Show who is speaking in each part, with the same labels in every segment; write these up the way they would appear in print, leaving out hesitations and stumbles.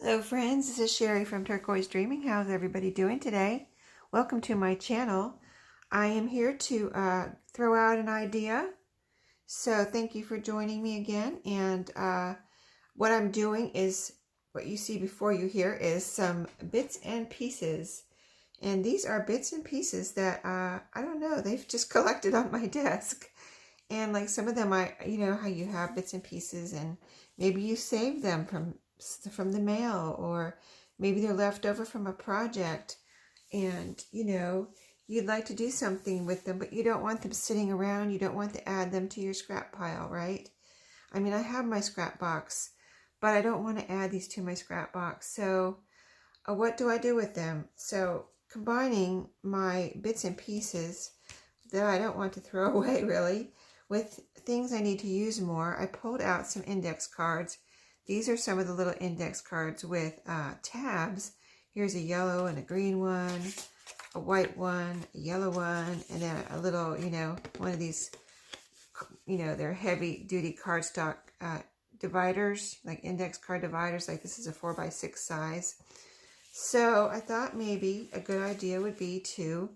Speaker 1: Hello friends, this is Sherry from Turquoise Dreaming. How's everybody doing today? Welcome to my channel. I am here to throw out an idea. So thank you for joining me again. And what I'm doing is, what you see before you here is some bits and pieces. And these are bits and pieces that, I don't know, they've just collected on my desk. And like some of them, you know how you have bits and pieces and maybe you save them from the mail, or maybe they're left over from a project and you know you'd like to do something with them, but you don't want them sitting around. You don't want to add them to your scrap pile, right? I mean, I have my scrap box, but I don't want to add these to my scrap box. So what do I do with them? So combining my bits and pieces that I don't want to throw away really with things I need to use more, I pulled out some index cards. These are some of the little index cards with tabs. Here's a yellow and a green one, a white one, a yellow one, and then a little, you know, one of these, you know, they're heavy duty cardstock dividers, like index card dividers, like this is a 4x6 size. So I thought maybe a good idea would be to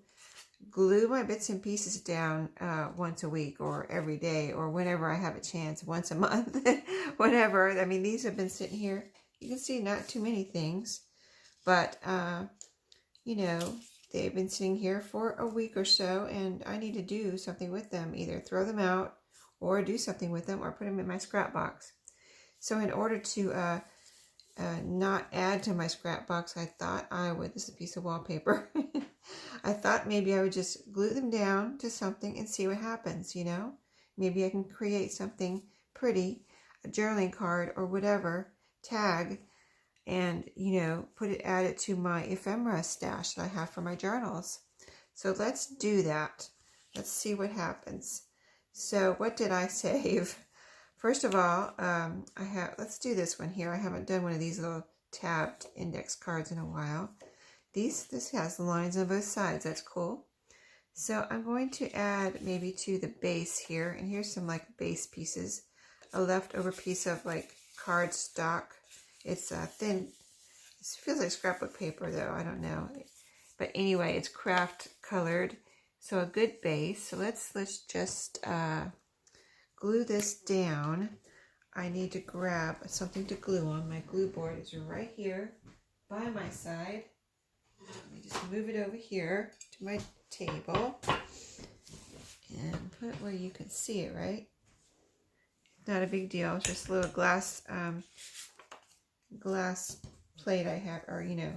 Speaker 1: glue my bits and pieces down once a week or every day or whenever I have a chance, once a month, whatever. I mean, these have been sitting here. You can see not too many things, but, you know, they've been sitting here for a week or so, and I need to do something with them, either throw them out or do something with them or put them in my scrap box. So in order to not add to my scrap box, I thought I would, this is a piece of wallpaper, I thought maybe I would just glue them down to something and see what happens, you know. Maybe I can create something pretty, a journaling card or whatever, tag, and, you know, add it to my ephemera stash that I have for my journals. So let's do that. Let's see what happens. So what did I save? First of all, let's do this one here. I haven't done one of these little tabbed index cards in a while. This has lines on both sides. That's cool. So I'm going to add maybe to the base here, and here's some like base pieces. A leftover piece of like cardstock. It's thin. It feels like scrapbook paper though. I don't know. But anyway, it's craft colored. So a good base. So let's just glue this down. I need to grab something to glue on. My glue board is right here by my side. Let me just move it over here to my table and put it where you can see it, right? Not a big deal. It's just a little glass plate I have, or you know,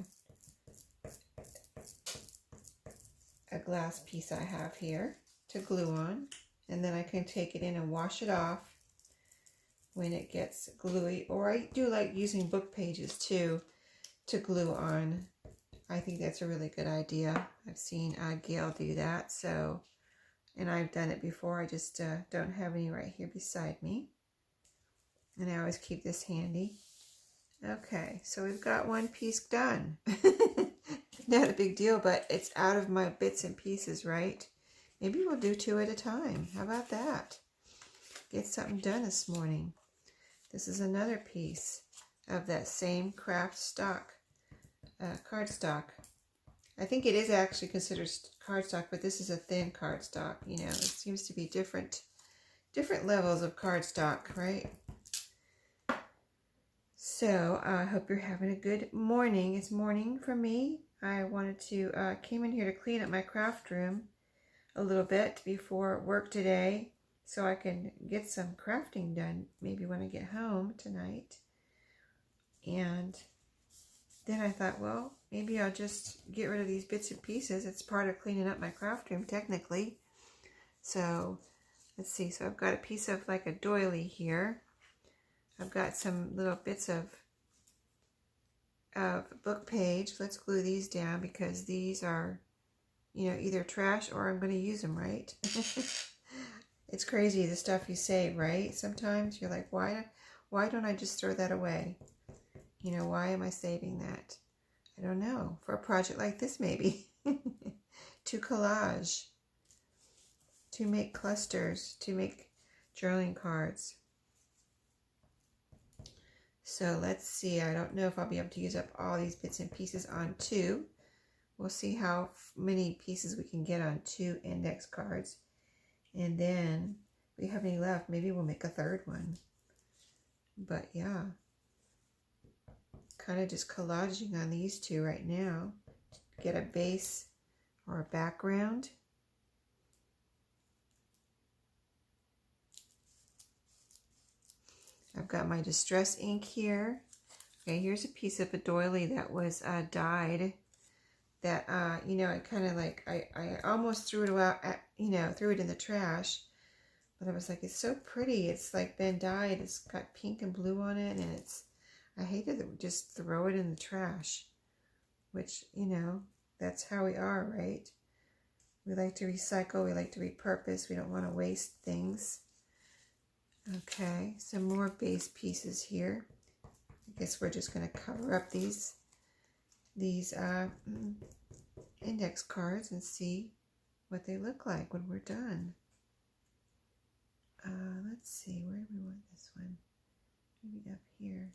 Speaker 1: a glass piece I have here to glue on. And then I can take it in and wash it off when it gets gluey. Or I do like using book pages too to glue on. I think that's a really good idea. I've seen Gail do that. So, and I've done it before. I just don't have any right here beside me. And I always keep this handy. Okay, so we've got one piece done. Not a big deal, but it's out of my bits and pieces, right? Maybe we'll do 2 at a time. How about that? Get something done this morning. This is another piece of that same craft stock, cardstock. I think it is actually considered cardstock, but this is a thin cardstock. You know, it seems to be different levels of cardstock, right? So I hope you're having a good morning. It's morning for me. I wanted to, came in here to clean up my craft room a little bit before work today so I can get some crafting done maybe when I get home tonight. And then I thought, well, maybe I'll just get rid of these bits and pieces. It's part of cleaning up my craft room technically. So let's see. So I've got a piece of like a doily here. I've got some little bits of book page. Let's glue these down because these are, you know, either trash or I'm going to use them, right? It's crazy the stuff you save, right? Sometimes you're like, why don't I just throw that away? You know, why am I saving that? I don't know. For a project like this, maybe. To collage. To make clusters. To make journaling cards. So let's see. I don't know if I'll be able to use up all these bits and pieces on 2. We'll see how many pieces we can get on 2 index cards. And then if we have any left, maybe we'll make a 3rd one. But yeah, kind of just collaging on these 2 right now to get a base or a background. I've got my distress ink here. Okay, here's a piece of a doily that was dyed. That, you know, I kind of like, I almost threw it out, threw it in the trash. But I was like, it's so pretty. It's like been dyed. It's got pink and blue on it. And I hated to just throw it in the trash. Which, you know, that's how we are, right? We like to recycle. We like to repurpose. We don't want to waste things. Okay, some more base pieces here. I guess we're just going to cover up these index cards and see what they look like when we're done. Let's see, where do we want this one? Maybe up here.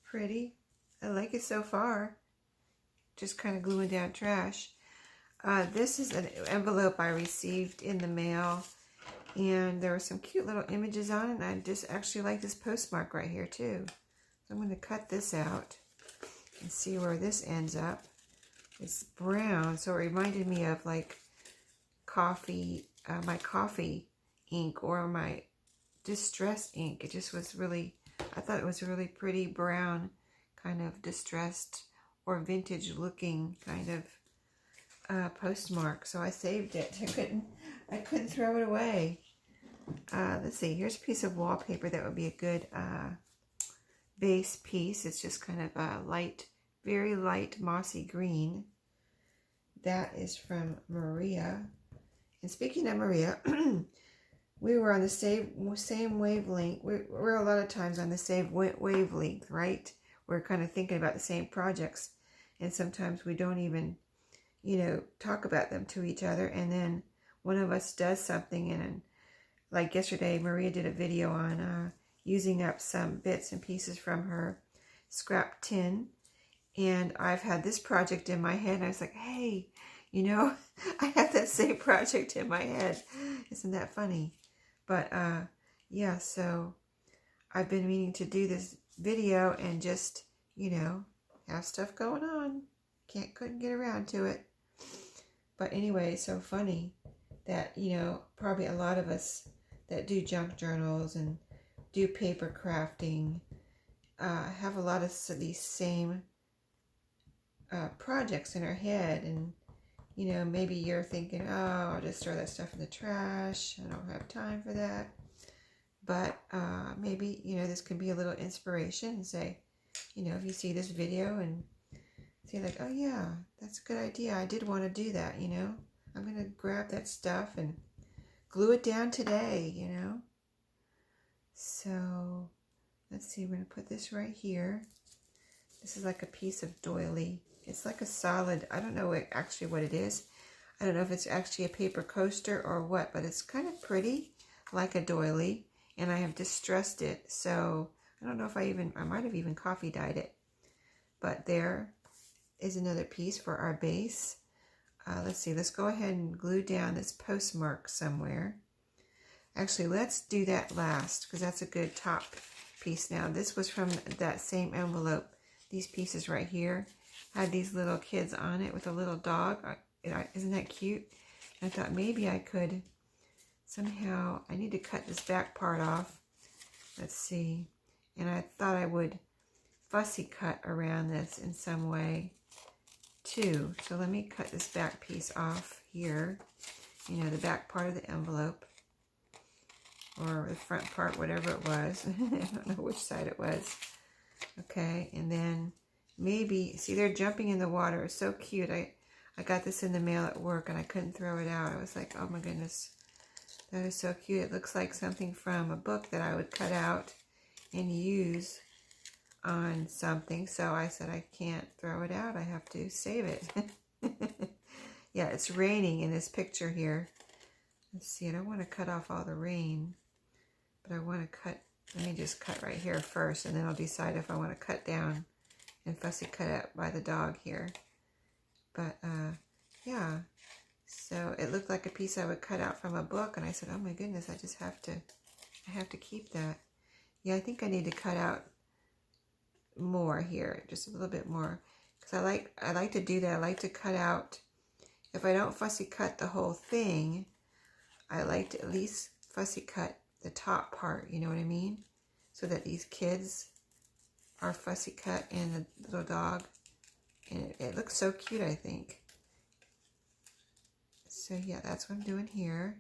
Speaker 1: Pretty. I like it so far. Just kind of gluing down trash. This is an envelope I received in the mail, and there were some cute little images on it, and I just actually like this postmark right here too. So I'm going to cut this out and see where this ends up. It's brown, so it reminded me of like coffee, my coffee ink or my distress ink. It just was really, I thought it was a really pretty brown, kind of distressed or vintage looking kind of postmark, so I saved it. I couldn't throw it away. Let's see, here's a piece of wallpaper that would be a good base piece. It's just kind of a light, very light mossy green. That is from Maria. And speaking of Maria, we were on the same wavelength. We're a lot of times on the same wavelength, right? We're kind of thinking about the same projects, and sometimes we don't even, you know, talk about them to each other, and then one of us does something, and like yesterday, Maria did a video on using up some bits and pieces from her scrap tin, and I've had this project in my head, and I was like, hey, you know, I have that same project in my head. Isn't that funny? But yeah, so I've been meaning to do this video and just, you know, have stuff going on. Couldn't get around to it. But anyway, so funny that, you know, probably a lot of us that do junk journals and do paper crafting have a lot of these same projects in our head. And, you know, maybe you're thinking, oh, I'll just throw that stuff in the trash. I don't have time for that. But maybe, you know, this could be a little inspiration and say, you know, if you see this video and say like, oh yeah, that's a good idea. I did want to do that, you know. I'm going to grab that stuff and glue it down today, you know. So let's see, we're going to put this right here. This is like a piece of doily. It's like a solid, I don't know actually what it is. I don't know if it's actually a paper coaster or what, but it's kind of pretty, like a doily. And I have distressed it, so I don't know if I might have even coffee dyed it. But there is another piece for our base. Let's see, let's go ahead and glue down this postmark somewhere. Actually, let's do that last, because that's a good top piece. Now, this was from that same envelope. These pieces right here had these little kids on it with a little dog. Isn't that cute? And I thought maybe I could somehow, I need to cut this back part off. Let's see. And I thought I would fussy cut around this in some way too. So let me cut this back piece off here. You know, the back part of the envelope. Or the front part, whatever it was. I don't know which side it was. Okay, and then maybe, see, they're jumping in the water. It's so cute. I got this in the mail at work and I couldn't throw it out. I was like, oh my goodness. That is so cute. It looks like something from a book that I would cut out and use on something. So I said, I can't throw it out. I have to save it. Yeah, it's raining in this picture here. Let's see. I don't want to cut off all the rain. but I want to cut, let me just cut right here first, and then I'll decide if I want to cut down and fussy cut up by the dog here. But yeah, so it looked like a piece I would cut out from a book, and I said, oh my goodness, I have to keep that. Yeah, I think I need to cut out more here, just a little bit more, because I like to do that. I like to cut out, if I don't fussy cut the whole thing, I like to at least fussy cut the top part, you know what I mean? So that these kids are fussy cut and the little dog, and it looks so cute, I think. So yeah, that's what I'm doing here.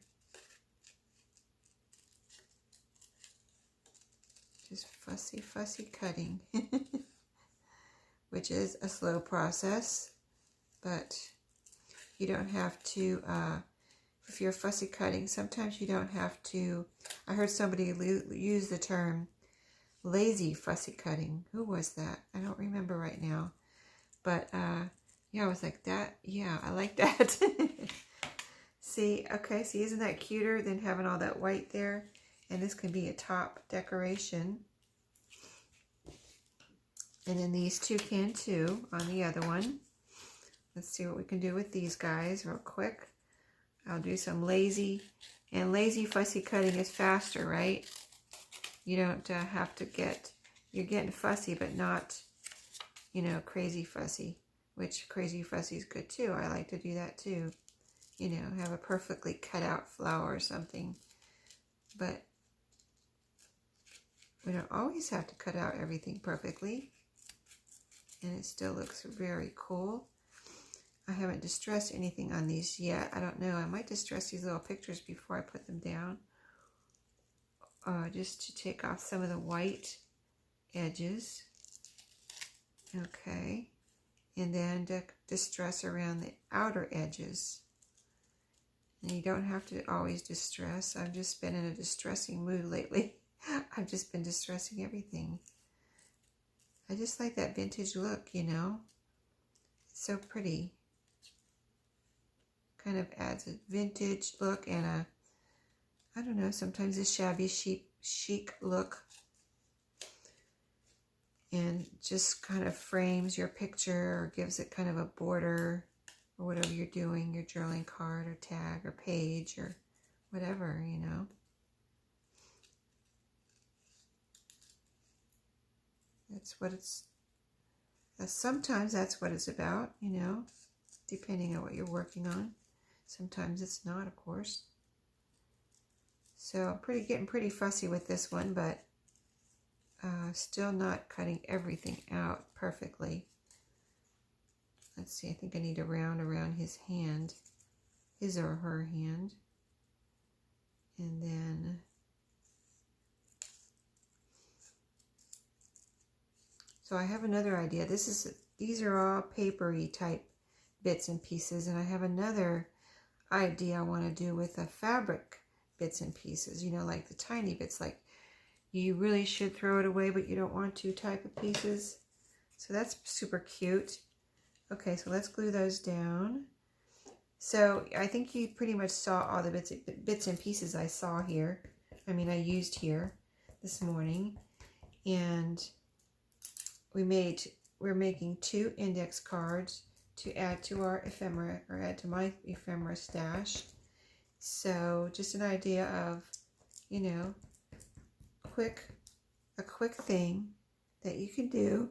Speaker 1: Just fussy cutting, which is a slow process, but you don't have to, if you're fussy cutting, sometimes you don't have to. I heard somebody use the term lazy fussy cutting. Who was that? I don't remember right now. But yeah, I was like, that, yeah, I like that. See, okay, see, isn't that cuter than having all that white there? And this can be a top decoration. And then these two can too on the other one. Let's see what we can do with these guys real quick. I'll do some lazy, and lazy fussy cutting is faster, right? You don't have to you're getting fussy, but not, you know, crazy fussy, which crazy fussy is good too. I like to do that too. You know, have a perfectly cut out flower or something. But we don't always have to cut out everything perfectly. And it still looks very cool. I haven't distressed anything on these yet. I don't know. I might distress these little pictures before I put them down. Just to take off some of the white edges. Okay. And then distress around the outer edges. And you don't have to always distress. I've just been in a distressing mood lately. I've just been distressing everything. I just like that vintage look, you know. It's so pretty. Kind of adds a vintage look and a, I don't know, sometimes a shabby chic look. And just kind of frames your picture or gives it kind of a border or whatever you're doing, your journaling card or tag or page or whatever, you know. That's what it's, sometimes that's what it's about, you know, depending on what you're working on. Sometimes it's not, of course. So I'm getting pretty fussy with this one, but still not cutting everything out perfectly. Let's see, I think I need to round around his hand, his or her hand. And then so I have another idea. These are all papery type bits and pieces, and I have another idea I want to do with the fabric bits and pieces, you know, like the tiny bits, like you really should throw it away but you don't want to type of pieces. So that's super cute. Okay, so let's glue those down. So I think you pretty much saw all the bits and pieces I saw here. I mean, I used here this morning. And we're making 2 index cards to add to our ephemera, or add to my ephemera stash. So just an idea of, you know, a quick thing that you can do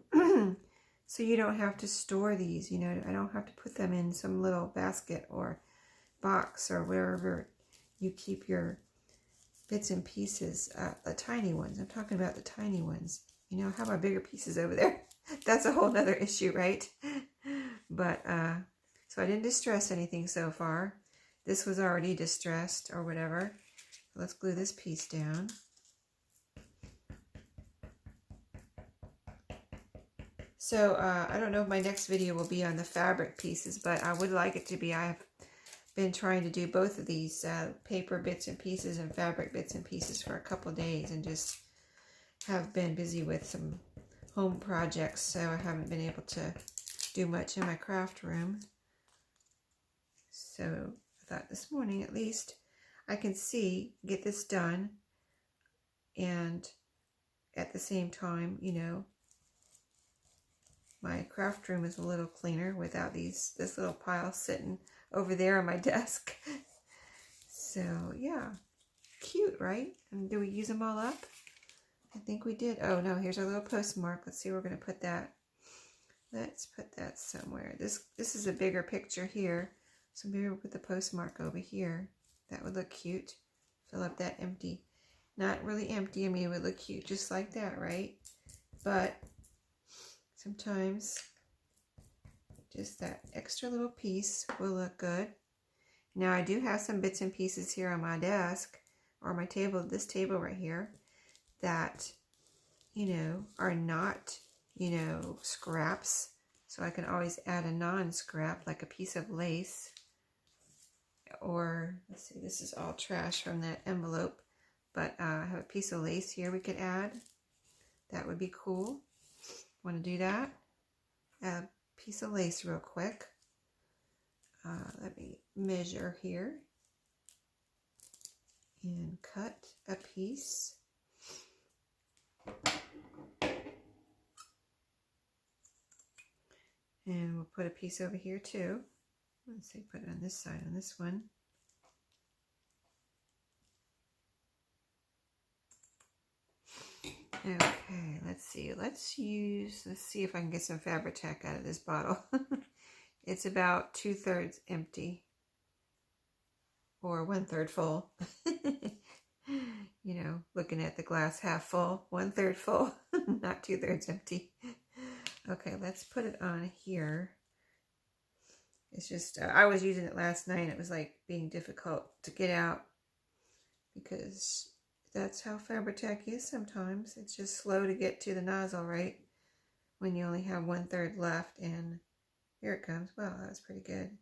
Speaker 1: so you don't have to store these, you know. I don't have to put them in some little basket or box or wherever you keep your bits and pieces, the tiny ones. I'm talking about the tiny ones. You know, I have my bigger pieces over there. That's a whole nother issue, right? But, so I didn't distress anything so far. This was already distressed or whatever. Let's glue this piece down. So, I don't know if my next video will be on the fabric pieces, but I would like it to be. I've been trying to do both of these paper bits and pieces and fabric bits and pieces for a couple of days, and just have been busy with some home projects, so I haven't been able to do much in my craft room. So I thought this morning at least I can get this done and at the same time, you know, my craft room is a little cleaner without this little pile sitting over there on my desk. So yeah, cute, right? And do we use them all up? I think we did. Oh no, here's our little postmark. Let's see where we're going to put that. Let's put that somewhere. This is a bigger picture here, so maybe we'll put the postmark over here. That would look cute. Fill up that empty. Not really empty. I mean, it would look cute just like that, right? But sometimes just that extra little piece will look good. Now I do have some bits and pieces here on my desk or my table, this table right here, that, you know, are not, you know, scraps. So I can always add a non-scrap, like a piece of lace. Or, let's see, this is all trash from that envelope. But I have a piece of lace here we could add. That would be cool. Want to do that? Add a piece of lace real quick. Let me measure here. And cut a piece. And we'll put a piece over here too. Let's see, put it on this side, on this one. Okay, let's see. Let's see if I can get some Fabri-Tac out of this bottle. It's about 2/3 empty. Or 1/3 full. You know, looking at the glass half full, 1/3 full, not 2/3 empty. Okay, let's put it on here. It's just, I was using it last night. It was like being difficult to get out because that's how Fabri-Tac is sometimes. It's just slow to get to the nozzle, right? When you only have 1/3 left, and here it comes. Wow, that was pretty good.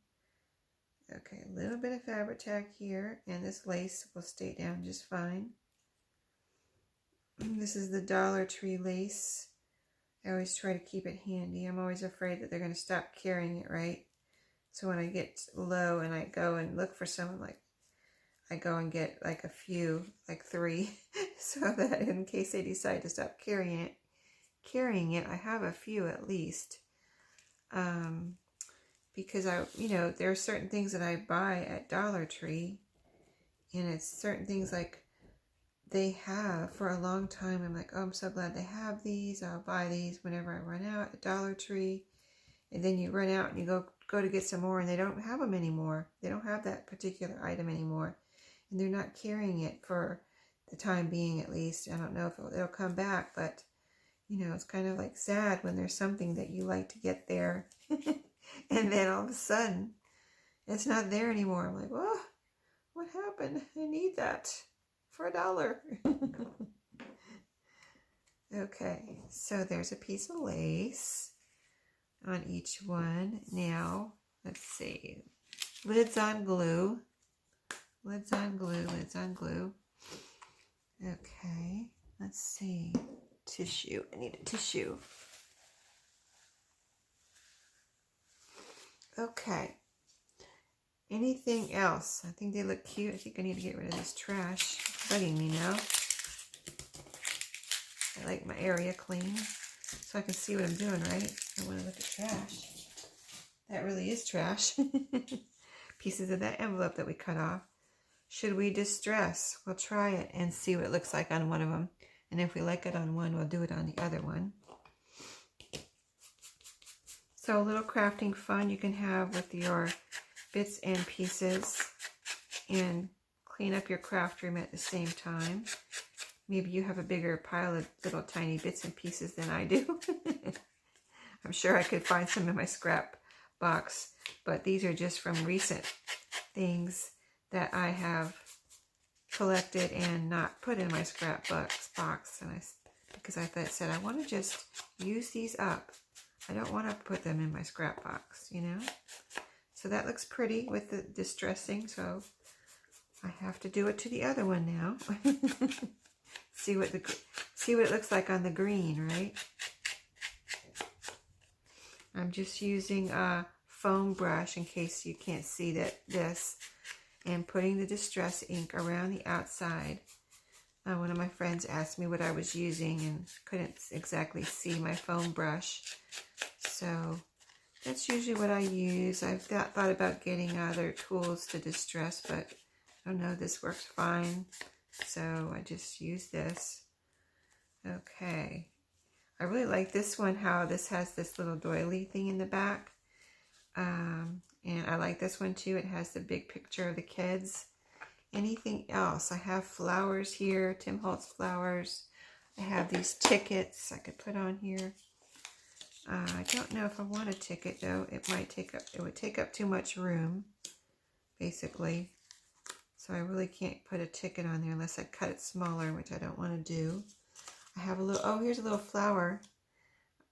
Speaker 1: Okay, a little bit of Fabri-Tac here, and this lace will stay down just fine. This is the Dollar Tree lace. I always try to keep it handy. I'm always afraid that they're going to stop carrying it, right? So when I get low and I go and look for some, like, I go and get like a few, like 3, so that in case they decide to stop carrying it, I have a few at least. Because you know, there are certain things that I buy at Dollar Tree, and it's certain things like they have for a long time. I'm like, oh, I'm so glad they have these. I'll buy these whenever I run out at Dollar Tree. And then you run out and you go to get some more, and they don't have them anymore. They don't have that particular item anymore. And they're not carrying it for the time being, at least. I don't know if it'll come back, but, you know, it's kind of like sad when there's something that you like to get there. And then all of a sudden, it's not there anymore. I'm like, oh, what happened? I need that for $1. Okay, so there's a piece of lace on each one. Now, let's see. Lids on glue. Lids on glue, lids on glue. Okay, let's see. Tissue. I need a tissue. Okay. Anything else? I think they look cute. I think I need to get rid of this trash. It's bugging me now. I like my area clean so I can see what I'm doing, right? I want to look at trash. That really is trash. Pieces of that envelope that we cut off. Should we distress? We'll try it and see what it looks like on one of them. And if we like it on one, we'll do it on the other one. So a little crafting fun you can have with your bits and pieces, and clean up your craft room at the same time. Maybe you have a bigger pile of little tiny bits and pieces than I do. I'm sure I could find some in my scrap box, but these are just from recent things that I have collected and not put in my scrap box. And because I said I want to just use these up. I don't want to put them in my scrap box, you know. So that looks pretty with the distressing. So I have to do it to the other one now. see what it looks like on the green, right? I'm just using a foam brush in case you can't see this, and putting the distress ink around the outside One of my friends asked me what I was using and couldn't exactly see my foam brush. So that's usually what I use. I've thought about getting other tools to distress, but I don't know, this works fine. So I just use this. Okay. I really like this one, how this has this little doily thing in the back. And I like this one too. It has the big picture of the kids. Anything else? I have flowers here, Tim Holtz flowers. I have these tickets I could put on here. I don't know if I want a ticket though. It would take up too much room, basically. So I really can't put a ticket on there unless I cut it smaller, which I don't want to do. I have a little, oh, here's a little flower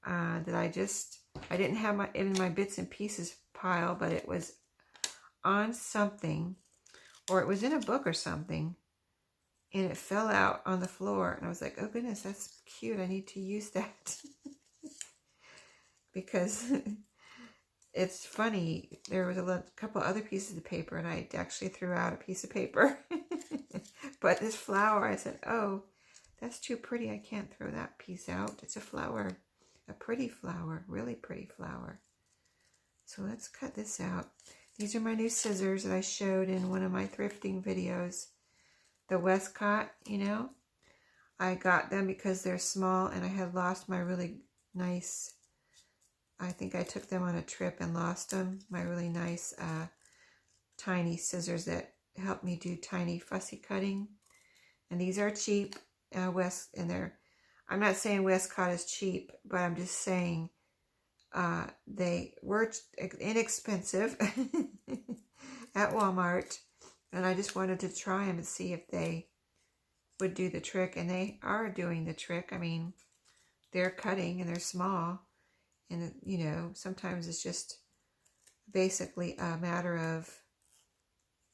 Speaker 1: that I didn't have it in my bits and pieces pile, but it was on something, or it was in a book or something, and it fell out on the floor, and I was like, oh goodness, that's cute, I need to use that. Because it's funny, there was a couple other pieces of paper, and I actually threw out a piece of paper. But this flower, I said, oh, that's too pretty, I can't throw that piece out. It's a flower, a pretty flower, really pretty flower. So let's cut this out. These are my new scissors that I showed in one of my thrifting videos. The Westcott, you know. I got them because they're small, and I had lost my really nice, I think I took them on a trip and lost them. My really nice tiny scissors that help me do tiny fussy cutting. And these are cheap. I'm not saying Westcott is cheap, but I'm just saying they were inexpensive at Walmart, and I just wanted to try them and see if they would do the trick, and they are doing the trick. I mean, they're cutting and they're small, and you know, sometimes it's just basically a matter of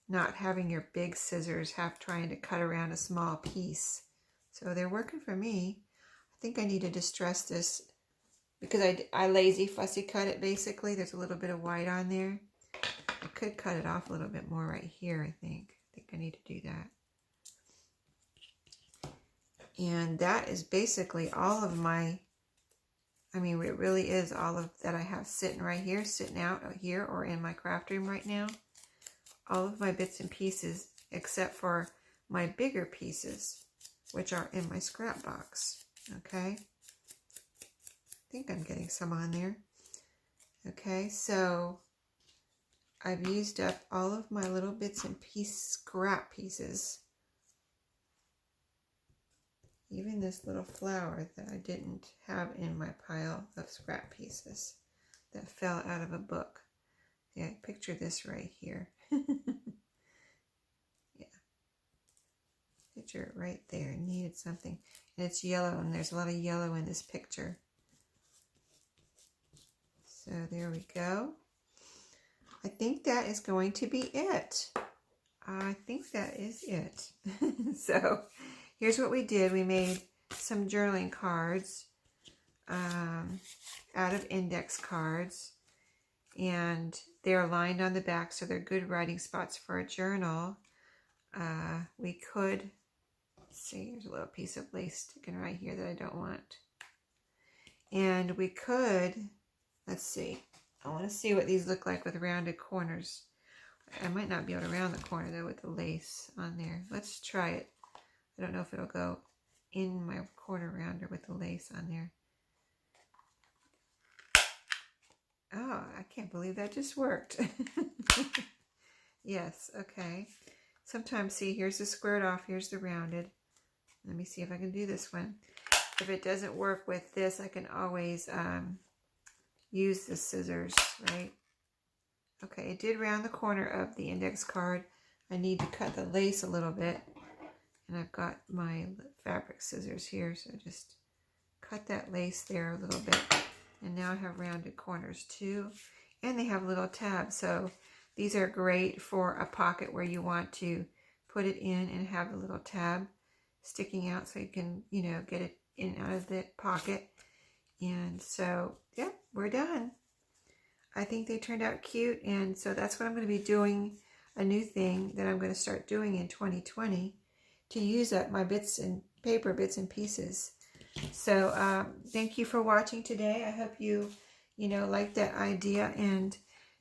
Speaker 1: not having your big scissors trying to cut around a small piece. So they're working for me. I think I need to distress this because I lazy fussy cut it basically. There's a little bit of white on there. I could cut it off a little bit more right here, I think. I think I need to do that. And that is basically all of my, I mean, it really is all of that I have sitting right here, sitting out here or in my craft room right now. All of my bits and pieces except for my bigger pieces, which are in my scrap box. Okay, I think I'm getting some on there. Okay, so I've used up all of my little bits and scrap pieces. Even this little flower that I didn't have in my pile of scrap pieces that fell out of a book. Yeah, picture this right here. Yeah. Picture it right there. It needed something. And it's yellow, and there's a lot of yellow in this picture. So there we go. I think that is going to be it. I think that is it. So here's what we did. We made some journaling cards out of index cards. And they're lined on the back, so they're good writing spots for a journal. We could, let's see, here's a little piece of lace sticking right here that I don't want. And we could, let's see, I want to see what these look like with rounded corners. I might not be able to round the corner though with the lace on there. Let's try it. I don't know if it'll go in my corner rounder with the lace on there. Oh, I can't believe that just worked. Yes, okay. Sometimes, see, here's the squared off, here's the rounded. Let me see if I can do this one. If it doesn't work with this, I can always use the scissors, right? Okay, it did round the corner of the index card. I need to cut the lace a little bit. And I've got my fabric scissors here, so just cut that lace there a little bit. And now I have rounded corners too. And they have little tabs, so these are great for a pocket where you want to put it in and have a little tab sticking out so you can, you know, get it in and out of the pocket. And so, yeah, we're done. I think they turned out cute, and so that's what I'm going to be doing, a new thing that I'm going to start doing in 2020. to use up my bits and paper bits and pieces. So thank you for watching today. I hope you like that idea, and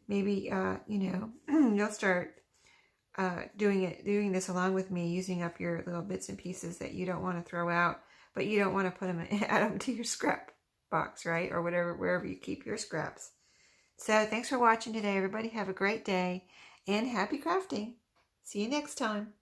Speaker 1: maybe you'll start doing this along with me, using up your little bits and pieces that you don't want to throw out, but you don't want to put them, add them to your scrap box, right? Or wherever you keep your scraps. So thanks for watching today, everybody. Have a great day and happy crafting. See you next time.